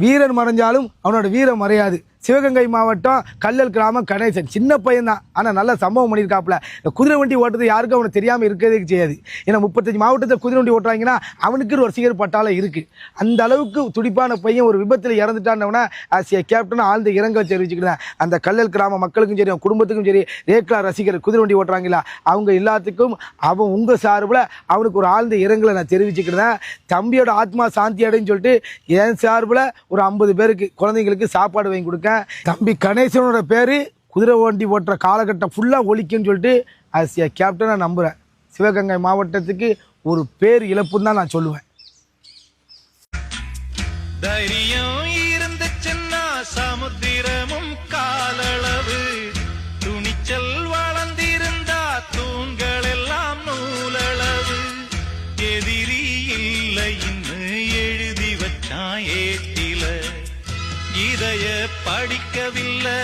வீரன் மறைஞ்சாலும் அவனோட வீரம் மறையாது. சிவகங்கை மாவட்டம் கல்லல் கிராமம் கணேசன் சின்ன பையன் தான், ஆனால் நல்ல சம்பவம் பண்ணியிருக்காப்புல. குதிரை வண்டி ஓட்டுறது யாருக்கும் அவனுக்கு தெரியாமல் இருக்கிறதுக்கு செய்யாது. ஏன்னா 35 மாவட்டத்தில் குதிரை வண்டி ஓட்டுறாங்கன்னா அவனுக்கு ஒரு ரசிகர் பட்டாளம் இருக்குது. அந்த அளவுக்கு துடிப்பான பையன் ஒரு விபத்தில் இறந்துட்டான்னவனா கேப்டன் ஆழ்ந்த இரங்கல் தெரிவிச்சுக்கிறேன். அந்த கல்லல் கிராம மக்களுக்கும் சரி, அவன் குடும்பத்துக்கும் சரி, ரேக்லா ரசிகர் குதிரை வண்டி ஓட்டுறாங்களா அவங்க எல்லாத்துக்கும் அவன் உங்கள் சார்பில் அவனுக்கு ஒரு ஆழ்ந்த இரங்கலை நான் தெரிவிச்சுக்கிறேன். தம்பியோட ஆத்மா சாந்தி அடைன்னு சொல்லிட்டு என் சார்பில் ஒரு 50 பேருக்கு குழந்தைங்களுக்கு சாப்பாடு வாங்கி கொடுக்க. தம்பி கணேசனோட பேரு குதிரை வண்டி ஓட்டுற காலகட்டம் ஃபுல்லா ஒழிக்குன்னு சொல்லிட்டு கேப்டனா நம்புறேன். சிவகங்கை மாவட்டத்துக்கு ஒரு பேர் இழப்புன்னு தான் நான் சொல்லுவேன். தைரியம் இருந்துச்சுன்னா சமுத்திரமும் காலளவு, துணிச்சல் வளர்ந்திருந்தா தூண்கள் எல்லாம் நூலளவு, எதிரி இல்லை இன்னு எழுதி வச்சான் ஏட்டில, இதைய படிக்கவில்லை.